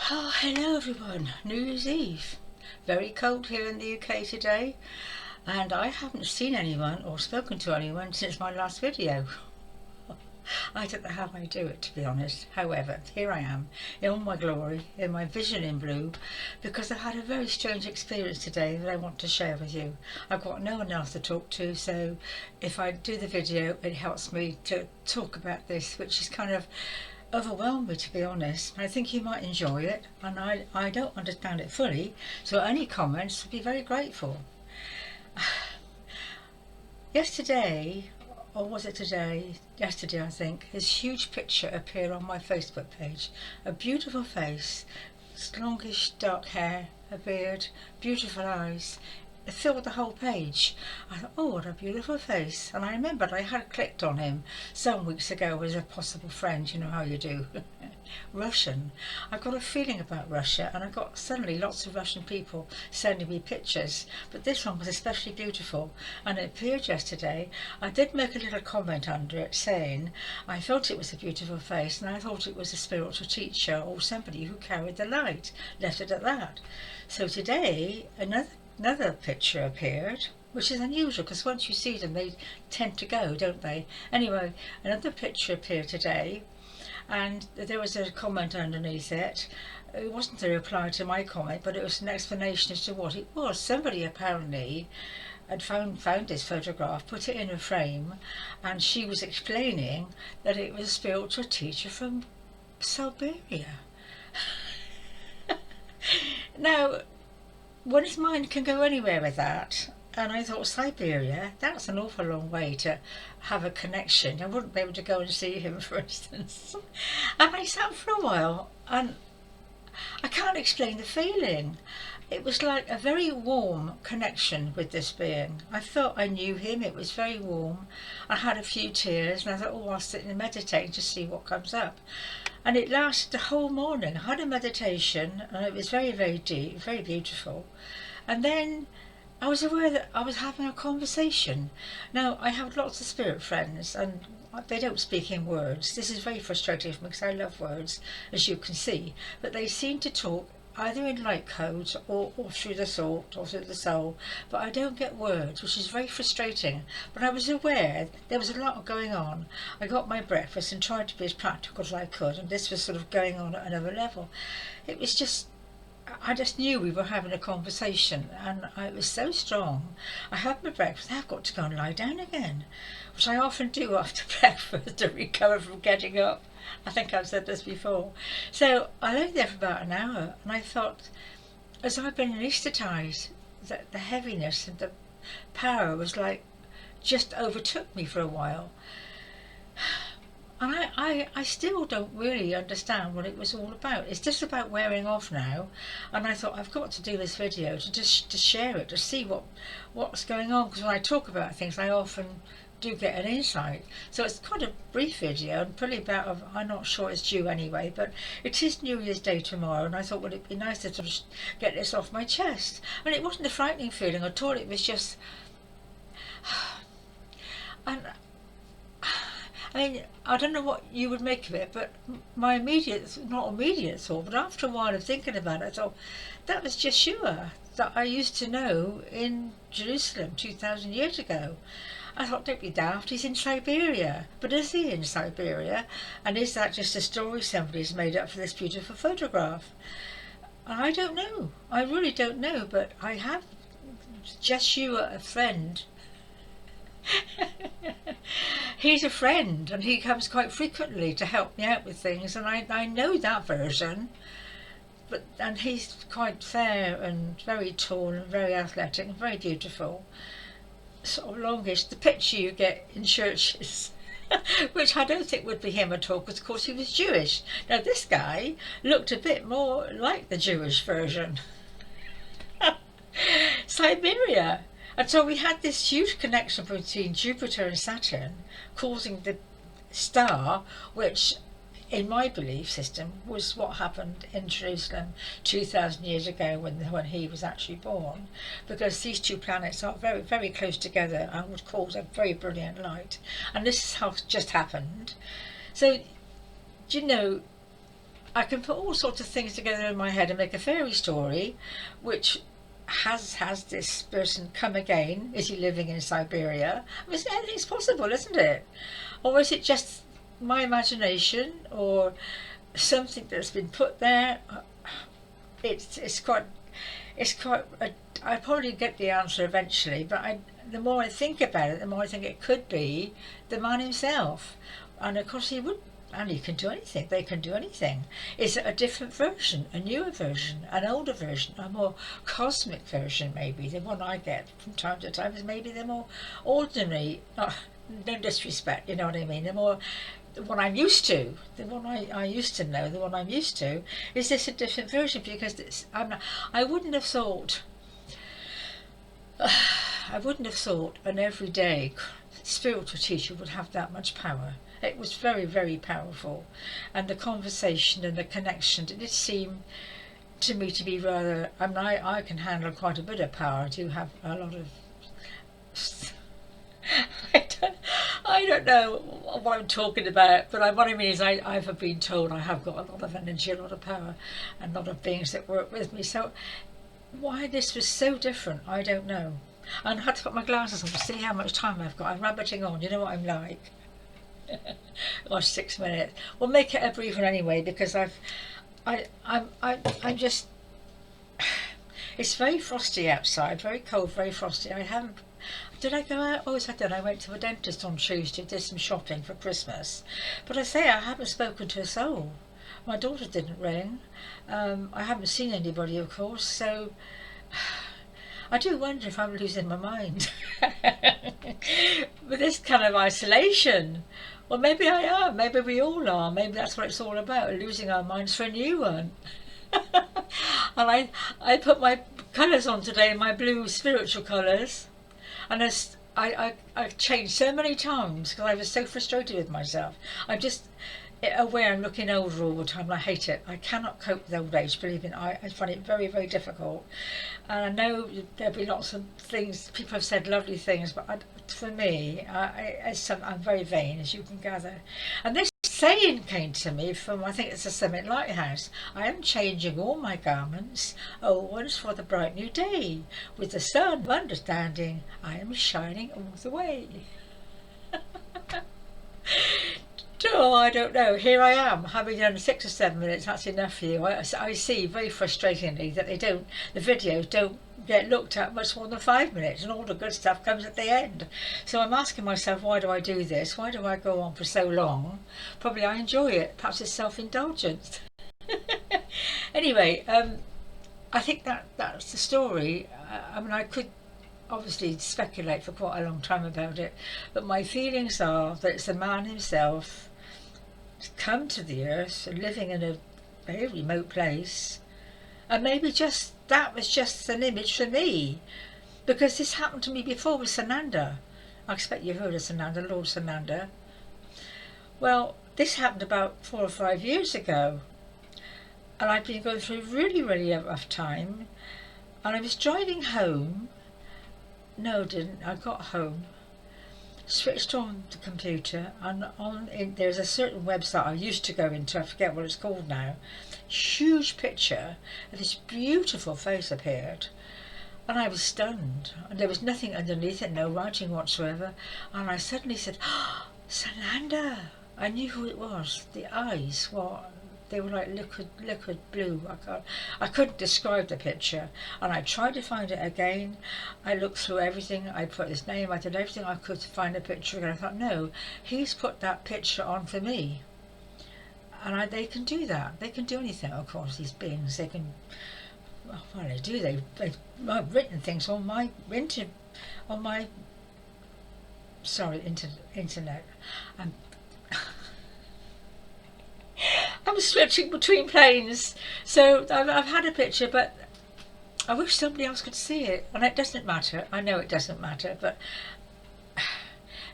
Oh, hello everyone. New Year's Eve. Very cold here in the UK today, and I haven't seen anyone or spoken to anyone since my last video. I don't know how I do it, to be honest. However, here I am, in all my glory, in my vision in blue, because I had a very strange experience today that I want to share with you. I've got no one else to talk to, so if I do the video, it helps me to talk about this, which is kind of overwhelmed me, to be honest. I think you might enjoy it, and I don't understand it fully, so any comments would be very grateful. Yesterday, or was it today? Yesterday, I think, this huge picture appeared on my Facebook page. A beautiful face, longish dark hair, a beard, beautiful eyes. It filled the whole page. I thought, oh, what a beautiful face. And I remembered I had clicked on him some weeks ago as a possible friend. You know how you do. Russian. I got a feeling about Russia, and I got suddenly lots of Russian people sending me pictures, but this one was especially beautiful, and it appeared yesterday. I did make a little comment under it saying I felt it was a beautiful face, and I thought it was a spiritual teacher or somebody who carried the light. Left it at that. So today another picture appeared, which is unusual because once you see them they tend to go, don't they? Anyway, another picture appeared today, and there was a comment underneath it. It wasn't a reply to my comment, but it was an explanation as to what it was. Somebody apparently had found this photograph, put it in a frame, and she was explaining that it was a spiritual teacher from Siberia. Now, one's mind can go anywhere with that. And I thought, Siberia, that's an awful long way to have a connection. I wouldn't be able to go and see him, for instance. And I sat for a while, and I can't explain the feeling. It was like a very warm connection with this being. I felt I knew him. It was very warm. I had a few tears, and I thought, oh, I'll sit and meditate to see what comes up. And it lasted the whole morning. I had a meditation, and it was very, very deep, very beautiful. And then I was aware that I was having a conversation. Now, I have lots of spirit friends, and they don't speak in words. This is very frustrating for me because I love words, as you can see. But they seem to talk either in light codes or through the thought or through the soul, but I don't get words, which is very frustrating. But I was aware there was a lot going on. I got my breakfast and tried to be as practical as I could, and this was sort of going on at another level. It was just, I just knew we were having a conversation, and it was so strong. I had my breakfast. I've got to go and lie down again, which I often do after breakfast to recover from getting up. I think I've said this before. So I lay there for about an hour, and I thought, as I've been anaesthetised, that the heaviness and the power was like just overtook me for a while. And I still don't really understand what it was all about. It's just about wearing off now, and I thought I've got to do this video to share it, to see what's going on, because when I talk about things I often do get an insight. So it's quite a brief video, and probably about, I'm not sure it's due anyway, but it is New Year's Day tomorrow, and I thought, would it be nice to sort of get this off my chest? And it wasn't a frightening feeling at all. It was just, and I mean, I don't know what you would make of it, but my not immediate thought, but after a while of thinking about it, I thought, that was Yeshua that I used to know in Jerusalem 2,000 years ago. I thought, don't be daft, he's in Siberia. But is he in Siberia? And is that just a story somebody's made up for this beautiful photograph? I don't know. I really don't know, but I have Yeshua, a friend. He's a friend, and he comes quite frequently to help me out with things, and I know that version. And he's quite fair and very tall and very athletic and very beautiful. Sort of longish, the picture you get in churches, which I don't think would be him at all, because of course he was Jewish. Now this guy looked a bit more like the Jewish version. Siberia. And so we had this huge connection between Jupiter and Saturn, causing the star, which in my belief system was what happened in Jerusalem 2,000 years ago when he was actually born, because these two planets are very, very close together and would cause a very brilliant light. And this is how just happened. So, you know, I can put all sorts of things together in my head and make a fairy story, which has this person come again? Is he living in Siberia? I mean, anything's possible, isn't it? Or is it just my imagination, or something that's been put there? It's quite I probably get the answer eventually, but the more I think about it, the more I think it could be the man himself. And of course he would, and he can do anything, they can do anything. Is it a different version, a newer version, an older version, a more cosmic version maybe? The one I get from time to time is maybe the more ordinary, no disrespect, you know what I mean, the one I'm used to, the one I used to know, the one I'm used to. Is this a different version? Because I wouldn't have thought an everyday spiritual teacher would have that much power. It was very, very powerful, and the conversation and the connection did seem to me to be rather. I mean, I can handle quite a bit of power. I do have a lot of. I don't know what I'm talking about, but what I mean is I've been told I have got a lot of energy, a lot of power, and a lot of beings that work with me. So why this was so different, I don't know. And I had to put my glasses on to see how much time I've got. I'm rabbiting on, you know what I'm like. Or 6 minutes. We'll make it a brief one anyway, because I'm just. It's very frosty outside, very cold, very frosty. I haven't. Did I go out? Oh, yes, I did. I went to a dentist on Tuesday, did some shopping for Christmas. But I say I haven't spoken to a soul. My daughter didn't ring. I haven't seen anybody, of course, so I do wonder if I'm losing my mind. With this kind of isolation. Well, maybe I am. Maybe we all are. Maybe that's what it's all about, losing our minds for a new one. And I put my colours on today, my blue spiritual colours. And I've changed so many times because I was so frustrated with myself. I'm just aware I'm looking older all the time, and I hate it. I cannot cope with old age, believe me. I find it very, very difficult. And I know there'll be lots of things, people have said lovely things, but for me, I'm very vain, as you can gather. And this saying came to me from, I think it's the Summit Lighthouse. I am changing all my garments, old ones for the bright new day. With the sun of understanding, I am shining all the way. Oh, I don't know. Here I am, having done 6 or 7 minutes. That's enough for you. I see very frustratingly that the videos don't get looked at much more than 5 minutes, and all the good stuff comes at the end. So I'm asking myself, why do I do this? Why do I go on for so long? Probably I enjoy it. Perhaps it's self-indulgence. Anyway, I think that's the story. I mean, I could obviously speculate for quite a long time about it, but my feelings are that it's the man himself come to the earth, living in a very remote place, and maybe just that was just an image for me, because this happened to me before with Sananda. I expect you've heard of Sananda, Lord Sananda. Well, this happened about 4 or 5 years ago, and I'd been going through a really, really rough time, and I was driving home. No, I didn't. I got home, switched on the computer, and there's a certain website I used to go into, I forget what it's called now. Huge picture of this beautiful face appeared, and I was stunned, and there was nothing underneath it, no writing whatsoever, and I suddenly said, "Oh, Sananda!" I knew who it was. The eyes, they were like liquid blue. I couldn't describe the picture, and I tried to find it again. I looked through everything. I put his name. I did everything I could to find a picture, and I thought, no, he's put that picture on for me. And they can do that. They can do anything. Of course, these beings. They can. Well, what do they do? They've written things on my internet. I'm switching between planes, so I've had a picture, but I wish somebody else could see it. And it doesn't matter. I know it doesn't matter, but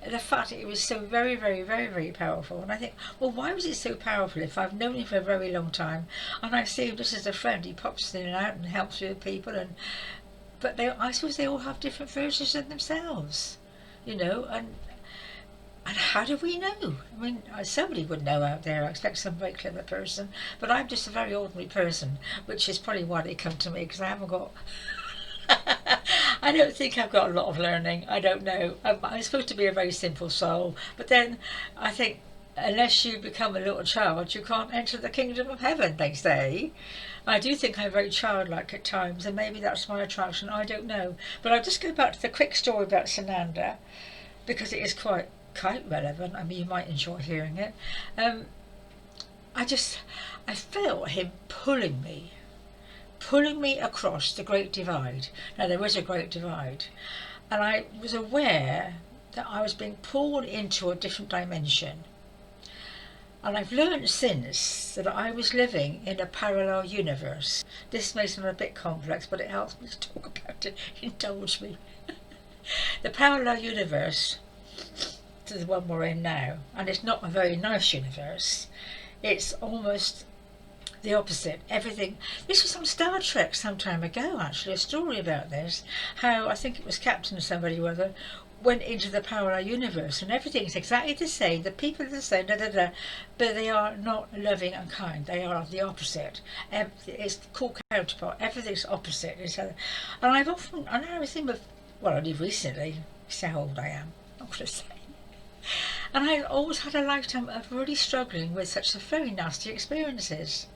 the fact that it was so very, very, very, very powerful. And I think, well, why was it so powerful if I've known him for a very long time, and I see him just as a friend? He pops in and out and helps with people, but I suppose they all have different versions of themselves, you know. And And how do we know? I mean, somebody would know out there. I expect some very clever person, but I'm just a very ordinary person, which is probably why they come to me, because I haven't got. I don't think I've got a lot of learning. I don't know. I'm supposed to be a very simple soul, but then I think unless you become a little child, you can't enter the kingdom of heaven, they say. I do think I'm very childlike at times, and maybe that's my attraction. I don't know. But I'll just go back to the quick story about Sananda, because it is quite relevant. I mean, you might enjoy hearing it. Um, I just, I felt him pulling me across the Great Divide. Now, there was a Great Divide, and I was aware that I was being pulled into a different dimension. And I've learned since that I was living in a parallel universe. This may sound a bit complex, but it helps me to talk about it. Indulge me. The parallel universe to the one we're in now, and it's not a very nice universe. It's almost the opposite. Everything. This was on Star Trek some time ago, actually, a story about this. How I think it was Captain somebody or other went into the parallel universe, and everything's exactly the same. The people are the same, but they are not loving and kind. They are the opposite. It's called counterpart. Everything's opposite. And I was thinking, well, only recently. See how old I am. I'm not going to say. And I always had a lifetime of really struggling with such very nasty experiences.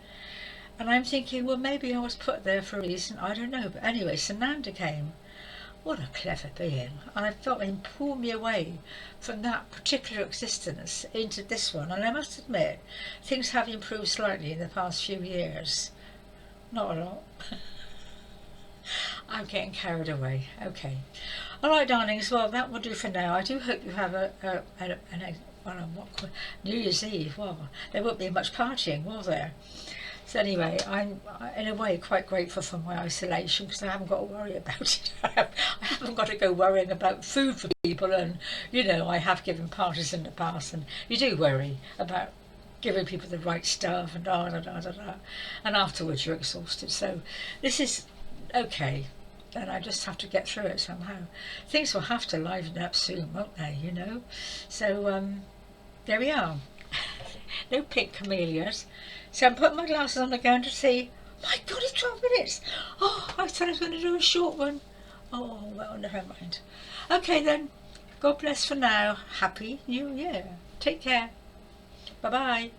And I'm thinking, well, maybe I was put there for a reason. I don't know. But anyway, Sananda came. What a clever being. And I felt him pull me away from that particular existence into this one. And I must admit, things have improved slightly in the past few years. Not a lot. I'm getting carried away. Okay. All right, darlings. Well, that will do for now. I do hope you have New Year's Eve. Well, there won't be much partying, will there? So anyway, I'm in a way quite grateful for my isolation, because I haven't got to worry about it. I haven't got to go worrying about food for people, and I have given parties in the past, and you do worry about giving people the right stuff and and afterwards you're exhausted. So this is okay, and I just have to get through it somehow. Things will have to liven up soon, won't they? So there we are. No pink camellias. So I'm putting my glasses on again to see. My God, it's 12 minutes. Oh, I said I was going to do a short one. Oh, well, never mind. Okay then. God bless for now. Happy New Year. Take care. Bye bye.